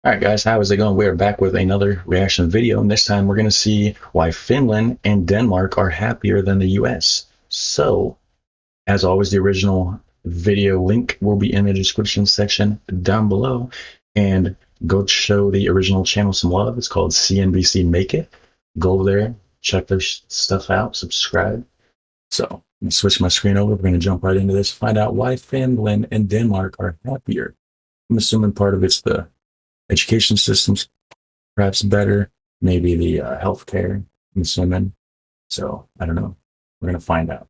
All right, guys, how is it going? We're back with another reaction video, and this time we're going to see why Finland and Denmark are happier than the US. So, as always, the original video link will be in the description section down below. And go show the original channel some love. It's called CNBC Make It. Go over there, check their stuff out, subscribe. So, let me switch my screen over. We're going to jump right into this, find out why Finland and Denmark are happier. I'm assuming part of it's the education systems perhaps better, maybe the healthcare, I'm assuming. So I don't know. We're gonna find out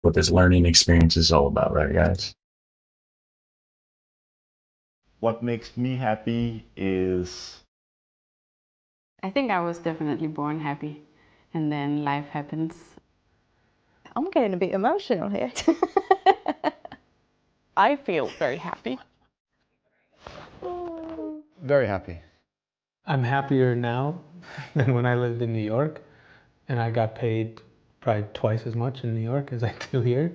what this learning experience is all about, right, guys? What makes me happy is I think I was definitely born happy, and then life happens. I'm getting a bit emotional here. I feel very happy. Very happy. I'm happier now than when I lived in New York, and I got paid probably twice as much in New York as I do here.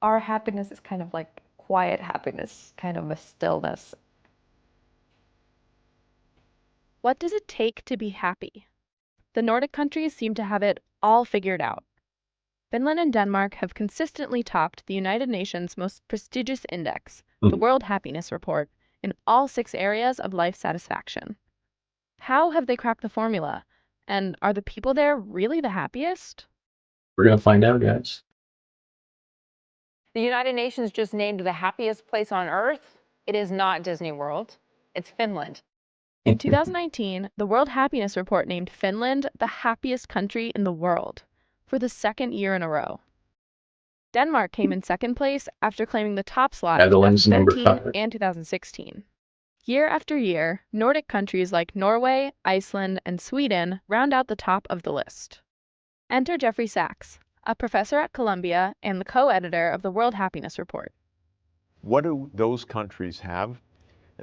Our happiness is kind of like quiet happiness, kind of a stillness. What does it take to be happy? The Nordic countries seem to have it all figured out. Finland and Denmark have consistently topped the United Nations' most prestigious index, the World Happiness Report, in all 6 areas of life satisfaction. How have they cracked the formula? And are the people there really the happiest? We're gonna find out, guys. The United Nations just named the happiest place on Earth. It is not Disney World. It's Finland. In 2019, the World Happiness Report named Finland the happiest country in the world for the 2nd year in a row. Denmark came in 2nd place after claiming the top slot in Netherlands, number 2015 5. and 2016. Year after year, Nordic countries like Norway, Iceland, and Sweden round out the top of the list. Enter Jeffrey Sachs, a professor at Columbia and the co-editor of the World Happiness Report. what do those countries have?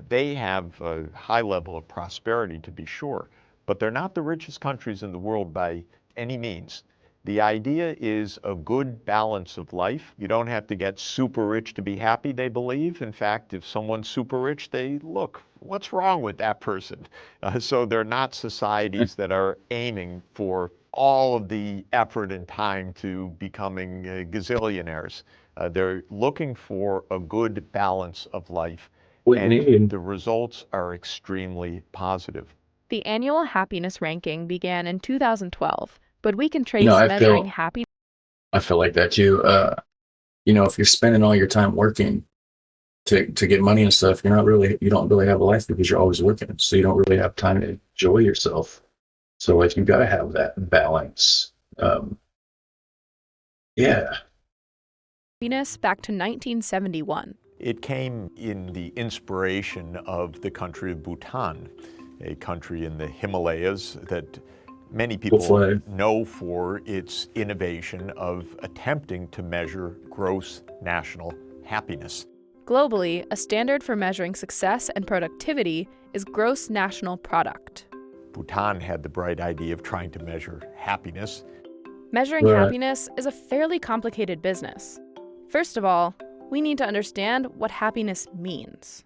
They have a high level of prosperity, to be sure, but they're not the richest countries in the world by any means. The idea is a good balance of life. You don't have to get super rich to be happy, they believe. In fact, if someone's super rich, they look, what's wrong with that person? So they're not societies that are aiming for all of the effort and time to becoming gazillionaires. They're looking for a good balance of life. And the results are extremely positive. The annual happiness ranking began in 2012, but we can trace You know, measuring happiness. I feel like that too. If you're spending all your time working to get money and stuff, you don't really have a life because you're always working. So you don't really have time to enjoy yourself. So like you gotta have that balance. Yeah. Happiness back to 1971. It came in the inspiration of the country of Bhutan, a country in the Himalayas that many people know for its innovation of attempting to measure gross national happiness. Globally, a standard for measuring success and productivity is gross national product. Bhutan had the bright idea of trying to measure happiness. Measuring happiness is a fairly complicated business. First of all, we need to understand what happiness means.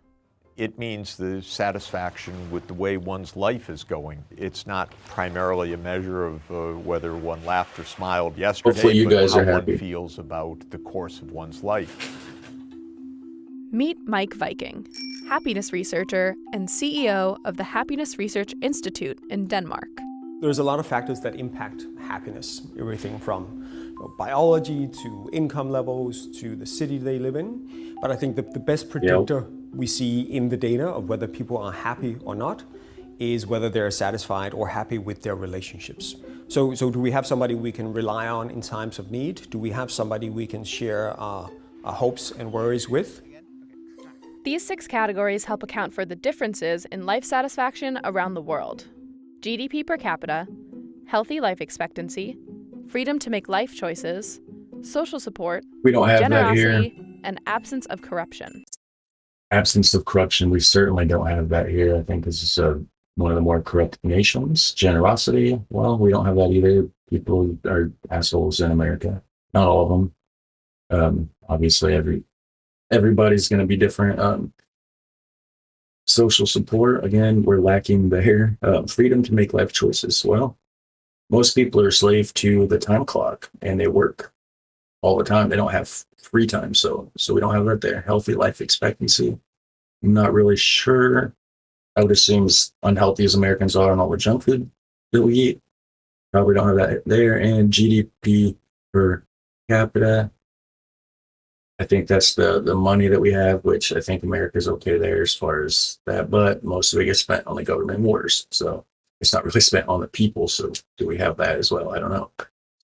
It means the satisfaction with the way one's life is going. It's not primarily a measure of whether one laughed or smiled yesterday, but how one feels about the course of one's life. Meet Mike Viking, happiness researcher and CEO of the Happiness Research Institute in Denmark. There's a lot of factors that impact happiness, everything from biology to income levels to the city they live in. But I think the best predictor we see in the data of whether people are happy or not is whether they're satisfied or happy with their relationships. So do we have somebody we can rely on in times of need? Do we have somebody we can share our hopes and worries with? These 6 categories help account for the differences in life satisfaction around the world. GDP per capita, healthy life expectancy, freedom to make life choices, social support, we don't have generosity, that here. And absence of corruption. Absence of corruption, we certainly don't have that here. I think this is one of the more corrupt nations. Generosity, well, we don't have that either. People are assholes in America. Not all of them. Obviously, everybody's going to be different. Social support, again, we're lacking there. Freedom to make life choices. Well, most people are slave to the time clock and they work all the time. They don't have free time. So we don't have that there. Healthy life expectancy. I'm not really sure. I would assume as unhealthy as Americans are on all the junk food that we eat, probably don't have that there. And GDP per capita, I think that's the money that we have, which I think America's okay there as far as that, but most of it gets spent on the government wars. So it's not really spent on the people. So do we have that as well? I don't know.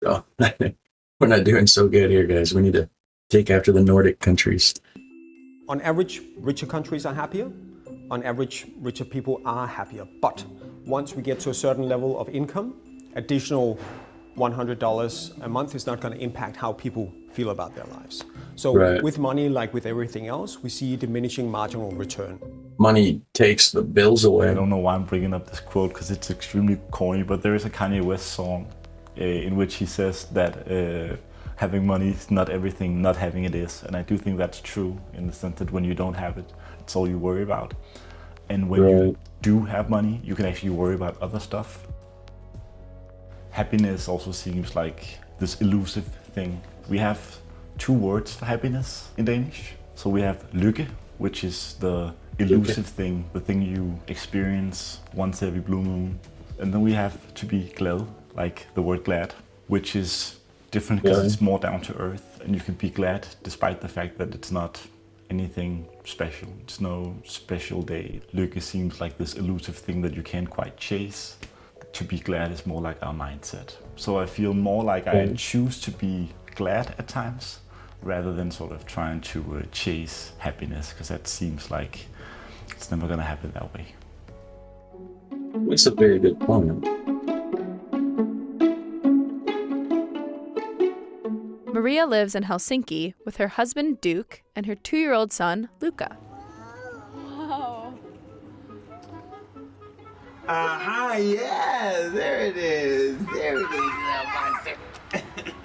So we're not doing so good here, guys. We need to take after the Nordic countries. On average, richer countries are happier. On average, richer people are happier. But once we get to a certain level of income, additional $100 a month is not going to impact how people feel about their lives. So with money, like with everything else, we see diminishing marginal return. Money takes the bills away. I don't know why I'm bringing up this quote because it's extremely corny, but there is a Kanye West song in which he says that having money is not everything, not having it is. And I do think that's true in the sense that when you don't have it, it's all you worry about. And when you do have money, you can actually worry about other stuff. Happiness also seems like this elusive thing. We have two words for happiness in Danish. So we have lykke, which is the elusive thing, the thing you experience once every blue moon. And then we have to be glad, like the word glad, which is different because it's more down to earth. And you can be glad despite the fact that it's not anything special. It's no special day. Lykke seems like this elusive thing that you can't quite chase. To be glad is more like our mindset. So I feel more like I choose to be glad at times rather than sort of trying to chase happiness, because that seems like it's never going to happen that way. It's a very good point. Maria lives in Helsinki with her husband Duke and her 2-year-old son Luca. Wow. Aha, yes, there it is. There it is, little monster.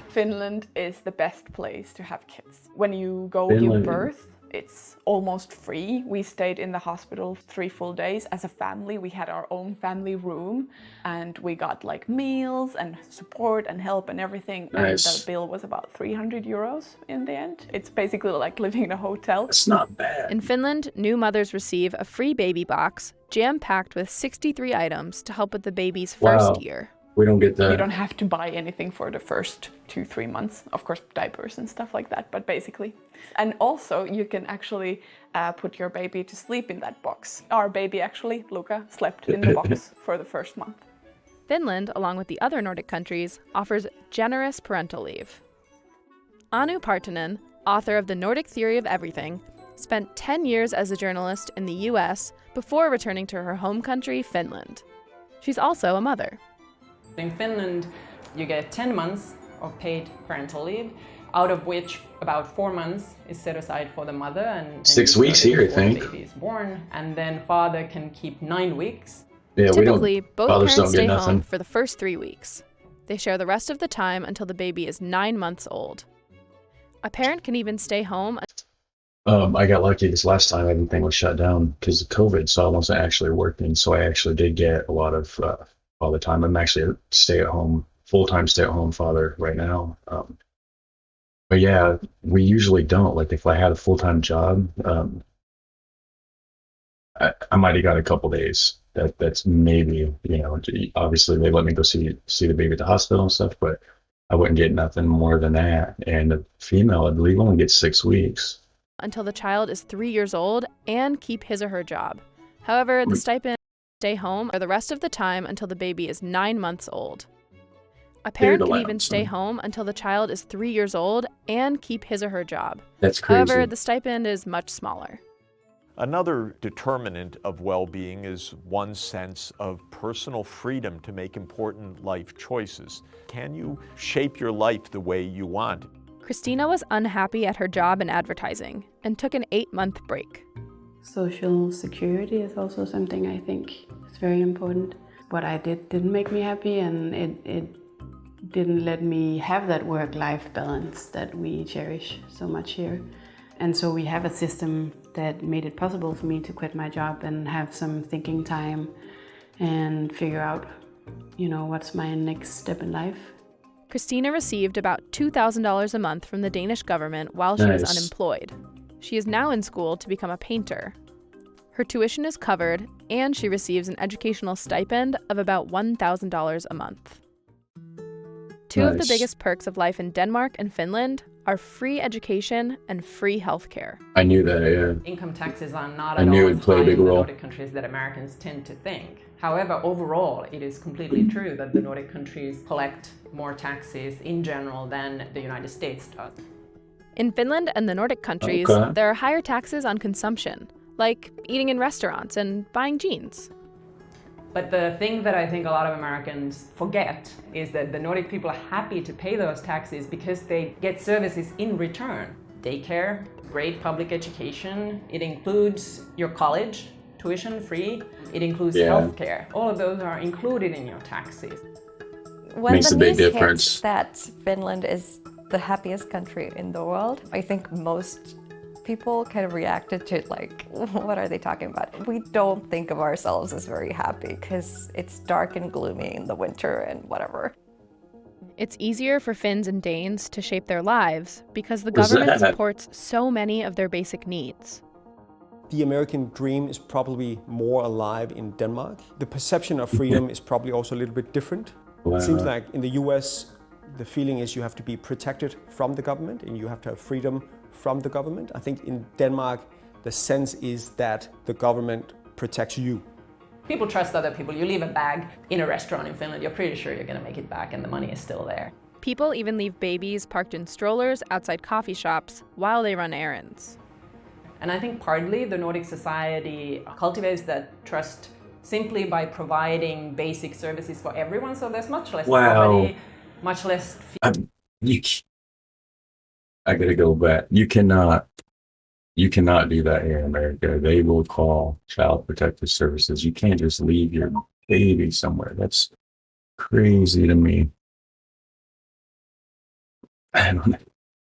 Finland is the best place to have kids. When you go give birth, it's almost free. We stayed in the hospital 3 full days as a family. We had our own family room and we got like meals and support and help and everything. Nice. And the bill was about 300 euros in the end. It's basically like living in a hotel. It's not bad. In Finland, new mothers receive a free baby box jam-packed with 63 items to help with the baby's first year. We don't get that. You don't have to buy anything for the first 2-3 months. Of course, diapers and stuff like that, but basically. And also, you can actually put your baby to sleep in that box. Our baby, actually, Luca, slept in the box for the first month. Finland, along with the other Nordic countries, offers generous parental leave. Anu Partanen, author of The Nordic Theory of Everything, spent 10 years as a journalist in the US before returning to her home country, Finland. She's also a mother. In Finland, you get 10 months of paid parental leave, out of which about 4 months is set aside for the mother and 6 weeks here, I think. The baby is born, and then father can keep 9 weeks. Yeah, typically, both fathers parents stay nothing. home for the first 3 weeks. They share the rest of the time until the baby is 9 months old. A parent can even stay home. I got lucky this last time. Everything was shut down because of COVID, so I wasn't actually working. So I actually did get a lot of all the time. I'm actually a stay-at-home, full-time stay-at-home father right now. But yeah, we usually don't. Like if I had a full-time job, I might have got a couple days. That's maybe, obviously they let me go see the baby at the hospital and stuff, but I wouldn't get nothing more than that. And a female, I believe, only gets 6 weeks. Until the child is 3 years old and keep his or her job. However, the stipend stay home or the rest of the time until the baby is 9 months old. A parent can even stay home until the child is 3 years old and keep his or her job. That's crazy. However, the stipend is much smaller. Another determinant of well-being is one's sense of personal freedom to make important life choices. Can you shape your life the way you want? Christina was unhappy at her job in advertising and took an 8-month break. Social security is also something I think is very important. What I did didn't make me happy, and it didn't let me have that work-life balance that we cherish so much here. And so we have a system that made it possible for me to quit my job and have some thinking time and figure out, what's my next step in life. Christina received about $2,000 a month from the Danish government while she was unemployed. She is now in school to become a painter. Her tuition is covered, and she receives an educational stipend of about $1,000 a month. Two of the biggest perks of life in Denmark and Finland are free education and free healthcare. I knew that, yeah. Income taxes are not at all as high in the Nordic countries that Americans tend to think. However, overall, it is completely true that the Nordic countries collect more taxes in general than the United States does. In Finland and the Nordic countries, there are higher taxes on consumption, like eating in restaurants and buying jeans. But the thing that I think a lot of Americans forget is that the Nordic people are happy to pay those taxes because they get services in return. Daycare, great public education, it includes your college, tuition free, it includes healthcare. All of those are included in your taxes. When Makes the a big news difference. hits that Finland is the happiest country in the world, I think most people kind of reacted to it like, what are they talking about? We don't think of ourselves as very happy because it's dark and gloomy in the winter and whatever. It's easier for Finns and Danes to shape their lives because the government supports so many of their basic needs. The American dream is probably more alive in Denmark. The perception of freedom is probably also a little bit different. Wow. It seems like in the US, the feeling is you have to be protected from the government and you have to have freedom from the government. I think in Denmark, the sense is that the government protects you. People trust other people. You leave a bag in a restaurant in Finland, you're pretty sure you're going to make it back and the money is still there. People even leave babies parked in strollers outside coffee shops while they run errands. And I think partly the Nordic society cultivates that trust simply by providing basic services for everyone. So there's much less poverty, much less I gotta go back. You cannot do that here in America. They will call Child Protective Services. You can't just leave your baby somewhere. That's crazy to me. I don't know.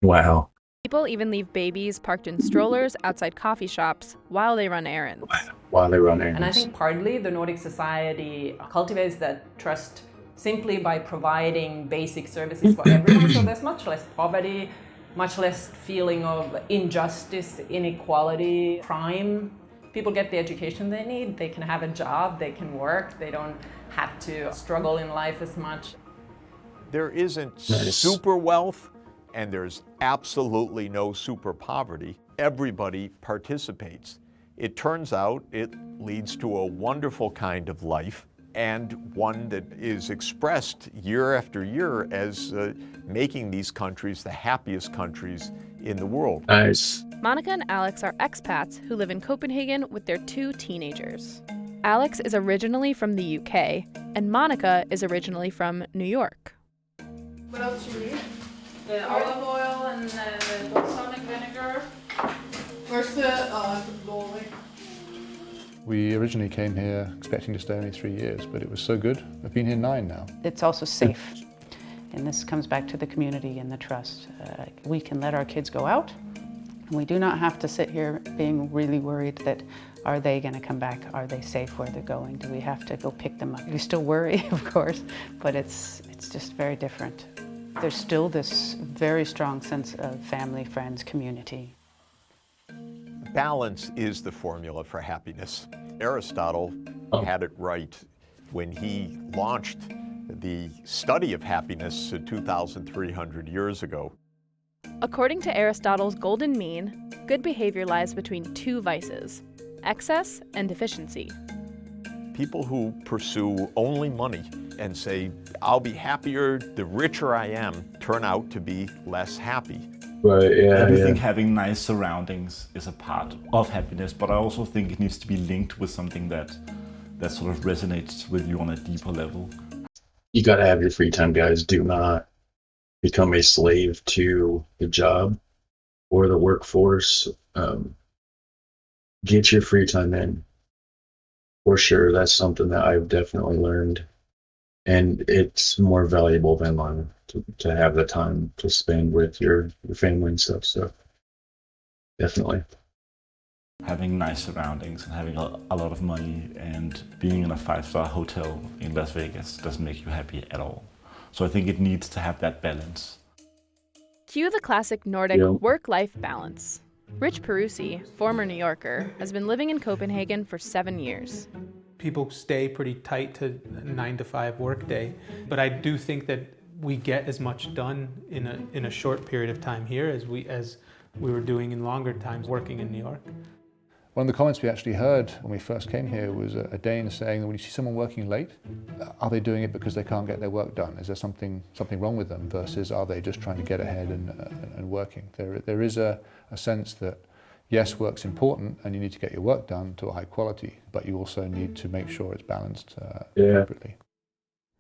Wow. People even leave babies parked in strollers outside coffee shops while they run errands. While they run errands. And I think partly the Nordic society cultivates that trust simply by providing basic services for everyone. So there's much less poverty, much less feeling of injustice, inequality, crime. People get the education they need, they can have a job, they can work, they don't have to struggle in life as much. There isn't super wealth and there's absolutely no super poverty. Everybody participates. It turns out it leads to a wonderful kind of life and one that is expressed year after year as making these countries the happiest countries in the world. Nice. Monica and Alex are expats who live in Copenhagen with their 2 teenagers. Alex is originally from the UK, and Monica is originally from New York. What else do you need? The olive oil and balsamic vinegar. Where's the glory? We originally came here expecting to stay only 3 years, but it was so good. I've been here 9 now. It's also safe. And this comes back to the community and the trust. We can let our kids go out. And we do not have to sit here being really worried that, are they going to come back? Are they safe where they're going? Do we have to go pick them up? We still worry, of course, but it's just very different. There's still this very strong sense of family, friends, community. Balance is the formula for happiness. Aristotle had it right when he launched the study of happiness 2,300 years ago. According to Aristotle's golden mean, good behavior lies between 2 vices, excess and deficiency. People who pursue only money and say, I'll be happier the richer I am, turn out to be less happy. Right, yeah. I think having nice surroundings is a part of happiness, but I also think it needs to be linked with something that sort of resonates with you on a deeper level. You gotta have your free time, guys. Do not become a slave to the job or the workforce. Get your free time in. For sure, that's something that I've definitely learned. And it's more valuable than money to have the time to spend with your family and stuff. So Definitely. Having nice surroundings and having a lot of money and being in a 5-star hotel in Las Vegas doesn't make you happy at all. So I think it needs to have that balance. Cue the classic Nordic work-life balance. Rich Perusi, former New Yorker, has been living in Copenhagen for 7 years. People stay pretty tight to a 9-to-5 workday, but I do think that we get as much done in a short period of time here as we were doing in longer times working in New York. One of the comments we actually heard when we first came here was a Dane saying that when you see someone working late, are they doing it because they can't get their work done? Is there something wrong with them versus are they just trying to get ahead and working? There is a sense that yes, work's important and you need to get your work done to a high quality, but you also need to make sure it's balanced appropriately.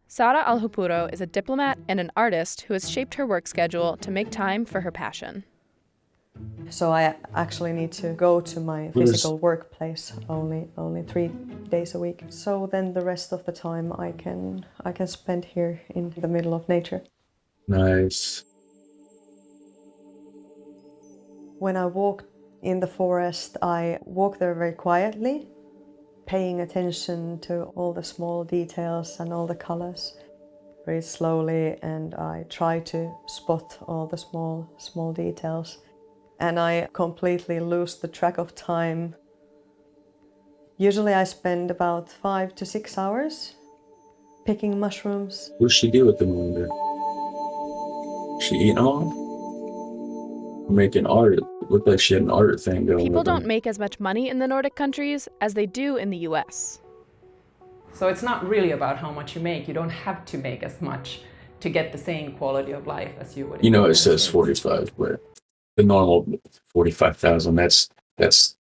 Sara Alhupuro is a diplomat and an artist who has shaped her work schedule to make time for her passion. So I actually need to go to my physical workplace only 3 days a week. So then the rest of the time I can spend here in the middle of nature. Nice. When I walk in the forest, I walk there very quietly, paying attention to all the small details and all the colors. Very slowly, and I try to spot all the small details. And I completely lose the track of time. Usually I spend about 5 to 6 hours picking mushrooms. What does she do with the moon? She eating them all? Making art. It looked like she had an art thing going. People don't make as much money in the Nordic countries as they do in the US. So it's not really about how much you make. You don't have to make as much to get the same quality of life as you would. You know, it says 45, but the normal 45,000, that's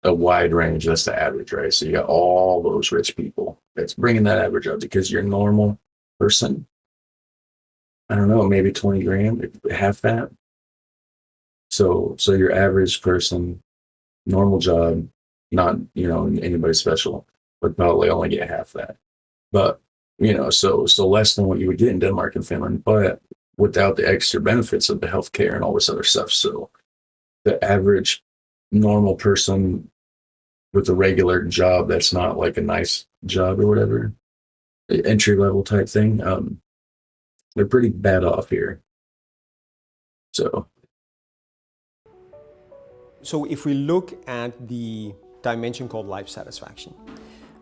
a wide range. That's the average, right? So you got all those rich people. That's bringing that average up because you're a normal person. I don't know, maybe 20 grand, half that. So your average person, normal job, not, you know, anybody special, would probably only get half that. But, you know, so less than what you would get in Denmark and Finland, but without the extra benefits of the healthcare and all this other stuff. So the average normal person with a regular job that's not like a nice job or whatever, entry level type thing, they're pretty bad off here. So if we look at the dimension called life satisfaction,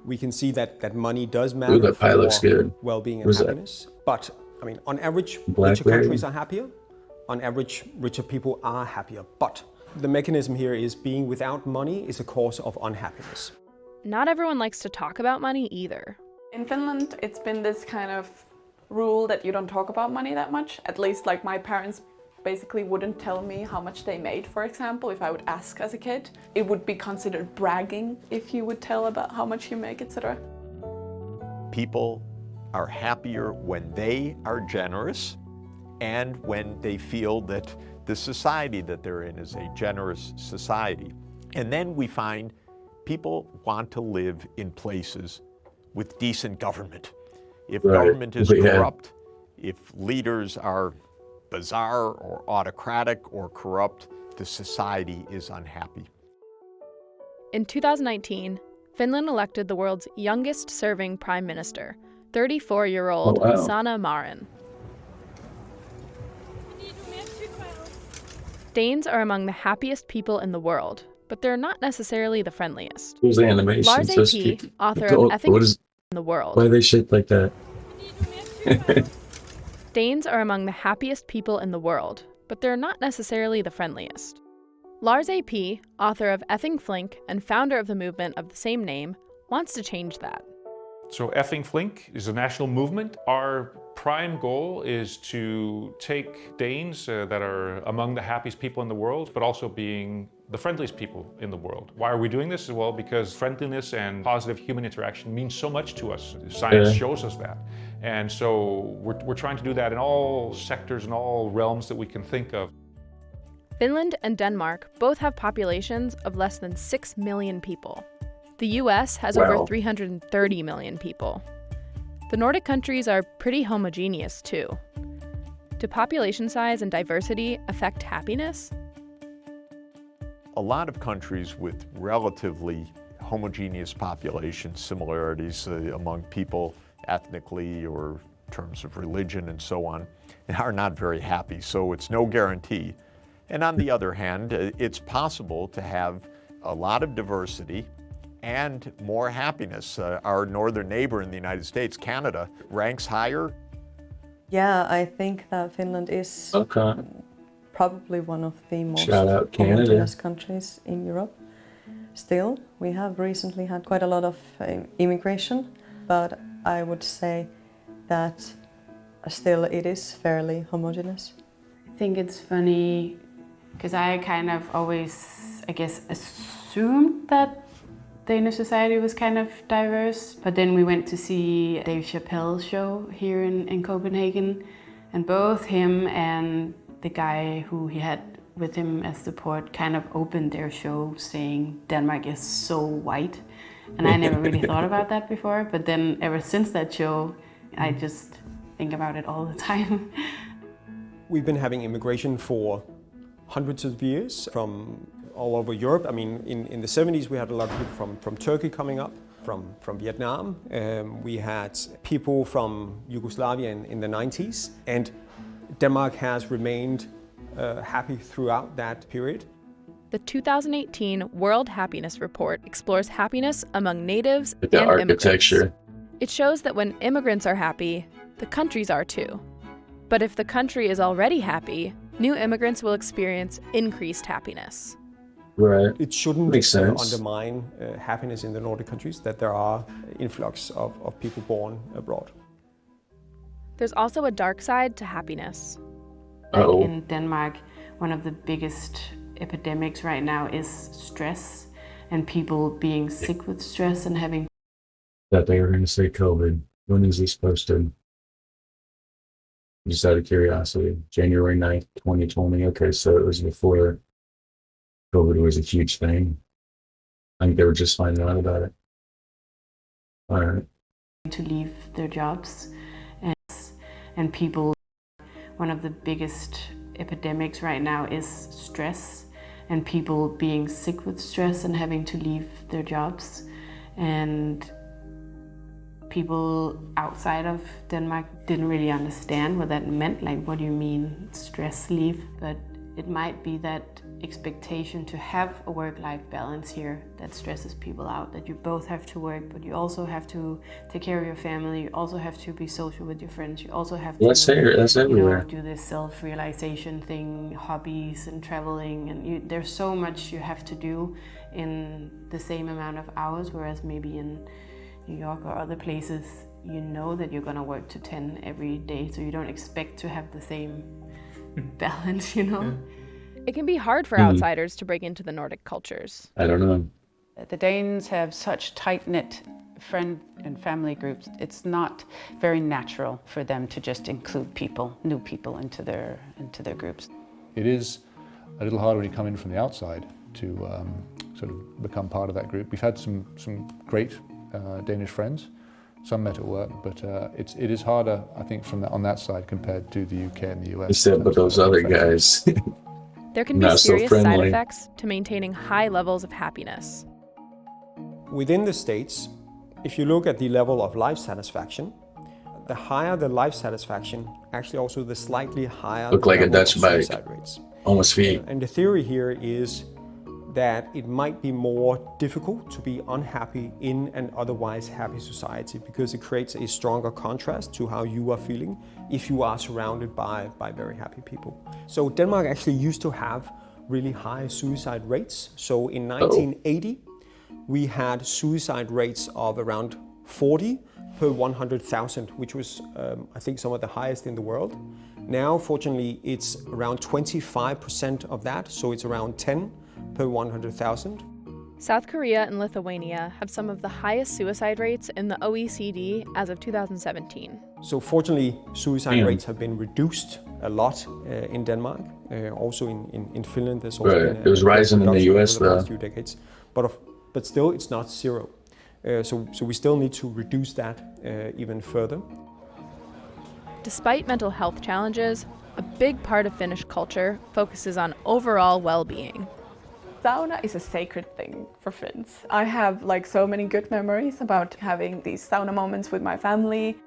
we can see that money does matter. Ooh, that pie looks good. Well-being and happiness. But I mean, on average, richer countries are happier. On average, richer people are happier. But the mechanism here is being without money is a cause of unhappiness. Not everyone likes to talk about money either. In Finland, it's been this kind of rule that you don't talk about money that much. At least like my parents basically wouldn't tell me how much they made, for example, if I would ask as a kid. It would be considered bragging if you would tell about how much you make, etc. People are happier when they are generous and when they feel that the society that they're in is a generous society. And then we find people want to live in places with decent government. If government is corrupt, if leaders are bizarre or autocratic or corrupt, the society is unhappy. In 2019, Finland elected the world's youngest serving prime minister, 34-year-old Sanna Marin. Danes are among the happiest people in the world, but they're not necessarily the friendliest. Who's the animation? Lars A.P., author of Ethics in the World. Why are they shaped like that? Danes are among the happiest people in the world, but they're not necessarily the friendliest. Lars A.P., author of Effing Flink and founder of the movement of the same name, wants to change that. So Effing Flink is a national movement. Our prime goal is to take Danes that are among the happiest people in the world, but also being the friendliest people in the world. Why are we doing this? Well, because friendliness and positive human interaction means so much to us. Science shows us that. And so we're trying to do that in all sectors and all realms that we can think of. Finland and Denmark both have populations of less than 6 million people. The US has over 330 million people. The Nordic countries are pretty homogeneous too. Do population size and diversity affect happiness? a lot of countries with relatively homogeneous population similarities among people ethnically or in terms of religion and so on are not very happy, so it's no guarantee. And on the other hand, it's possible to have a lot of diversity and more happiness. Our northern neighbor in the United States, Canada, ranks higher. Yeah, I think that Finland is probably one of the most homogeneous countries in Europe. Still, we have recently had quite a lot of immigration, but I would say that still it is fairly homogeneous. I think it's funny because I kind of always, I guess, assumed that Danish society was kind of diverse, but then we went to see Dave Chappelle's show here in Copenhagen, and both him and the guy who he had with him as support kind of opened their show saying Denmark is so white, and I never really thought about that before, but then ever since that show I just think about it all the time. We've been having immigration for hundreds of years from all over Europe. I mean, in the 70s we had a lot of people from Turkey coming up, from Vietnam. We had people from Yugoslavia in the 90s, and Denmark has remained happy throughout that period. The 2018 World Happiness Report explores happiness among natives the and architecture. immigrants. It shows that when immigrants are happy, the countries are too. But if the country is already happy, new immigrants will experience increased happiness. Right. It shouldn't Makes sense. undermine happiness in the Nordic countries that there are influx of people born abroad. There's also a dark side to happiness. Like in Denmark, one of the biggest epidemics right now is stress and people being sick with stress and having... That they were going to say COVID. When is this posted? Just out of curiosity. January 9th, 2020. Okay, so it was before COVID was a huge thing. I think they were just finding out about it. All right. To leave their jobs and people... One of the biggest epidemics right now is stress and people being sick with stress and having to leave their jobs. And people outside of Denmark didn't really understand what that meant. Like, what do you mean stress leave? But it might be that expectation to have a work-life balance here that stresses people out, that you both have to work, but you also have to take care of your family, you also have to be social with your friends, you also have to that's everywhere. do this self-realization thing, hobbies and traveling, and there's so much you have to do in the same amount of hours, whereas maybe in New York or other places, you know that you're gonna work to 10 every day, so you don't expect to have the same balance, you know? Yeah. It can be hard for outsiders to break into the Nordic cultures. I don't know. The Danes have such tight-knit friend and family groups. It's not very natural for them to just include people, new people into their groups. It is a little harder when you come in from the outside to sort of become part of that group. We've had some great Danish friends, some met at work, but it is harder, I think, on that side compared to the UK and the US. Except with those other guys. There can be serious side effects to maintaining high levels of happiness. Within the States, if you look at the level of life satisfaction, the higher the life satisfaction, actually also the slightly higher Look like a Dutch bike. suicide rates. Almost feet. And the theory here is that it might be more difficult to be unhappy in an otherwise happy society because it creates a stronger contrast to how you are feeling if you are surrounded by very happy people. So Denmark actually used to have really high suicide rates. So in 1980, we had suicide rates of around 40 per 100,000, which was, I think, some of the highest in the world. Now, fortunately, it's around 25% of that, so it's around 10 per 100,000. South Korea and Lithuania have some of the highest suicide rates in the OECD as of 2017. So fortunately, suicide rates have been reduced a lot in Denmark. Also in Finland, there's also been it was rising in the US over the though. past few decades. But still, it's not zero. So we still need to reduce that even further. Despite mental health challenges, a big part of Finnish culture focuses on overall well-being. Sauna is a sacred thing for Finns. I have like so many good memories about having these sauna moments with my family.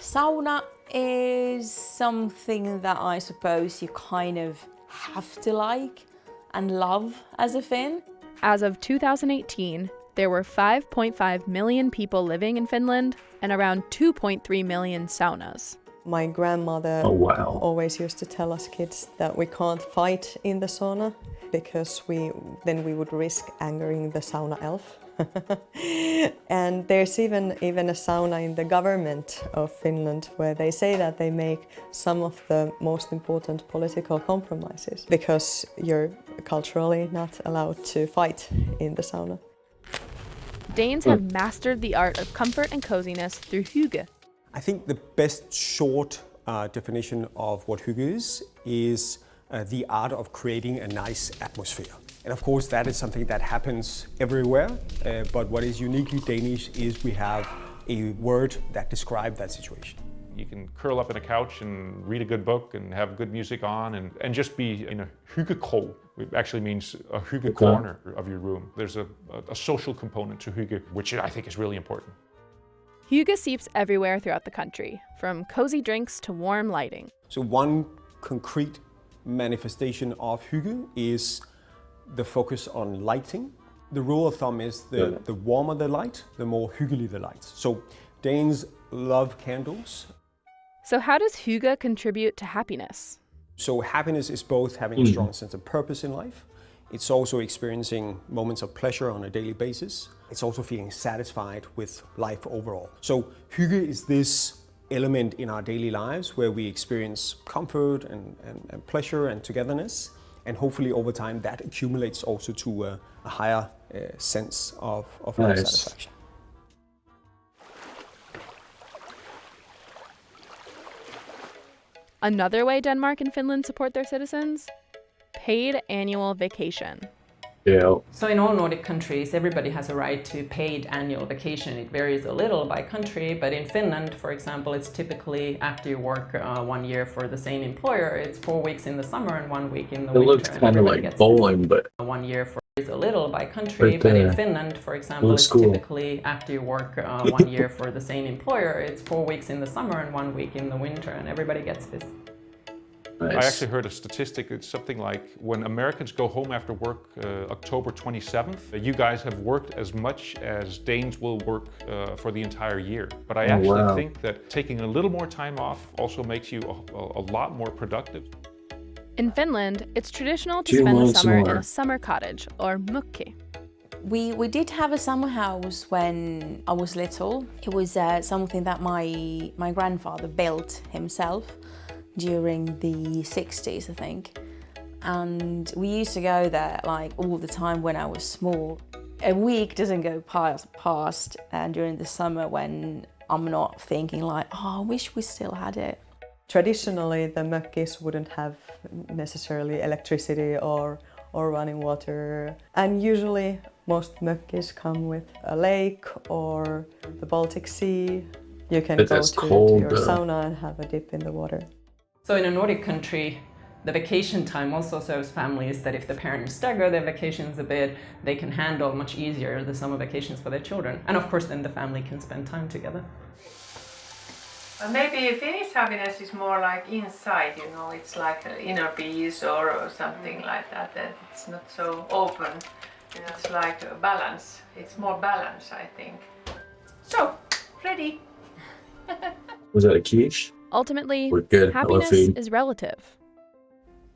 Sauna is something that I suppose you kind of have to like and love as a Finn. As of 2018, there were 5.5 million people living in Finland and around 2.3 million saunas. My grandmother always used to tell us kids that we can't fight in the sauna because then we would risk angering the sauna elf. And there's even a sauna in the government of Finland where they say that they make some of the most important political compromises because you're culturally not allowed to fight in the sauna. Danes have mastered the art of comfort and coziness through hygge. I think the best short definition of what hygge is the art of creating a nice atmosphere. And of course that is something that happens everywhere, but what is uniquely Danish is we have a word that describes that situation. You can curl up in a couch and read a good book and have good music on and just be in a hyggekrog. It actually means a hygge corner of your room. There's a social component to hygge, which I think is really important. Hygge seeps everywhere throughout the country, from cozy drinks to warm lighting. So one concrete manifestation of hygge is the focus on lighting. The rule of thumb is the warmer the light, the more hyggelig the light. So Danes love candles. So how does hygge contribute to happiness? So happiness is both having a strong sense of purpose in life. It's also experiencing moments of pleasure on a daily basis. It's also feeling satisfied with life overall. So hygge is this element in our daily lives where we experience comfort and pleasure and togetherness. And hopefully over time that accumulates also to a higher sense of life satisfaction. Another way Denmark and Finland support their citizens? Paid annual vacation. Yeah. So in all Nordic countries, everybody has a right to paid annual vacation. It varies a little by country, but in Finland, for example, it's typically after you work 1 year for the same employer, it's 4 weeks in the summer and 1 week in the winter. It looks kind of like bowling, but 1 year for is a little by country, but in Finland, for example, it's typically after you work 1 year for the same employer, it's 4 weeks in the summer and 1 week in the winter, and everybody gets this. Nice. I actually heard a statistic. It's something like when Americans go home after work October 27th, you guys have worked as much as Danes will work for the entire year. But I actually think that taking a little more time off also makes you a lot more productive. In Finland, it's traditional to spend the summer in a summer cottage, or mökki. We did have a summer house when I was little. It was something that my grandfather built himself during the 60s, I think. And we used to go there like all the time when I was small. A week doesn't go past during the summer when I'm not thinking like, oh, I wish we still had it. Traditionally, the mökkis wouldn't have necessarily electricity or running water. And usually most mökkis come with a lake or the Baltic Sea. You can go to your sauna and have a dip in the water. So in a Nordic country, the vacation time also serves families that if the parents stagger their vacations a bit, they can handle much easier the summer vacations for their children. And of course, then the family can spend time together. Maybe Finnish happiness is more like inside, you know, it's like inner peace or something like that, that it's not so open. It's like a balance. It's more balance, I think. So, ready. Was that a quiche? Ultimately, good. happiness is relative.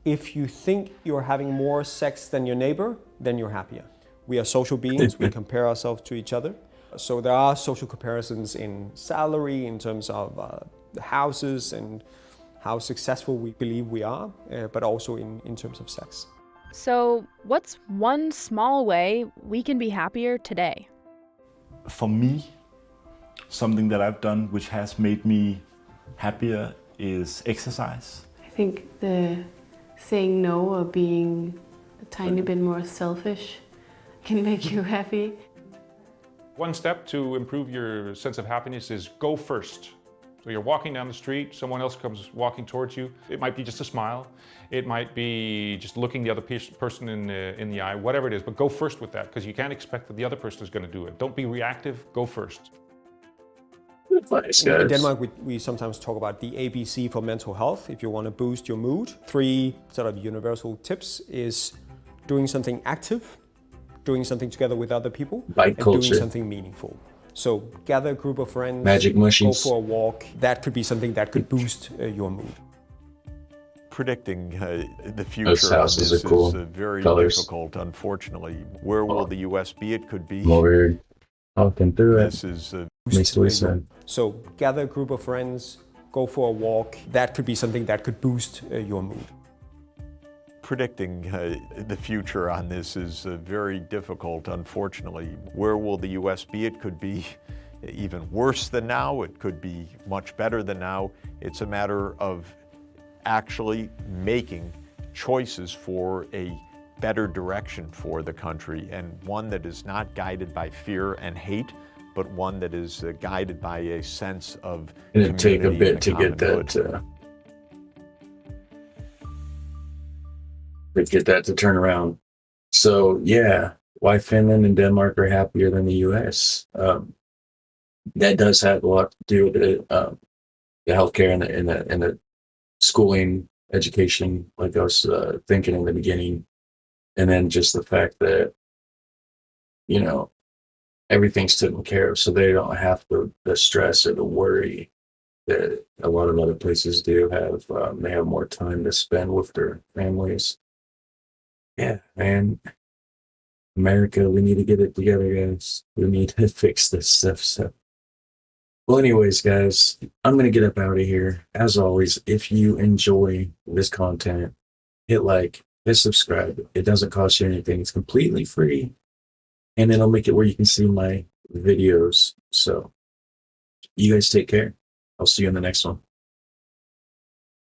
If you think you're having more sex than your neighbor, then you're happier. We are social beings, we compare ourselves to each other. So there are social comparisons in salary, in terms of the houses and how successful we believe we are, but also in terms of sex. So what's one small way we can be happier today? For me, something that I've done which has made me happier is exercise. I think the saying no or being a tiny bit more selfish can make you happy. One step to improve your sense of happiness is go first. So you're walking down the street, someone else comes walking towards you. It might be just a smile. It might be just looking the other person in the eye, whatever it is, but go first with that, because you can't expect that the other person is going to do it. Don't be reactive, go first. In Denmark, we sometimes talk about the ABC for mental health. If you want to boost your mood, 3 sort of universal tips is doing something active, doing something together with other people, Bike and culture. doing something meaningful. So gather a group of friends, Magic go mushies. for a walk. That could be something that could boost your mood. Predicting the Those future on houses this are cool. is very Colors. difficult, unfortunately. Where will the U.S. be? It could be. I'm over here talking through it. This is Makes what we said. So gather a group of friends, go for a walk. That could be something that could boost your mood. Predicting the future on this is very difficult, unfortunately. Where will the U.S. be? It could be even worse than now. It could be much better than now. It's a matter of actually making choices for a better direction for the country, and one that is not guided by fear and hate, but one that is guided by a sense of It'd take a community bit and to common get that good. get that to turn around. So yeah, why Finland and Denmark are happier than the U.S. That does have a lot to do with the healthcare and the schooling, education, like I was thinking in the beginning, and then just the fact that everything's taken care of, so they don't have the stress or the worry that a lot of other places do have. They have more time to spend with their families. Yeah, man. America, we need to get it together, guys. We need to fix this stuff. So, well, anyways, guys, I'm going to get up out of here. As always, if you enjoy this content, hit like, hit subscribe. It doesn't cost you anything. It's completely free. And then I'll make it where you can see my videos. So, you guys take care. I'll see you in the next one.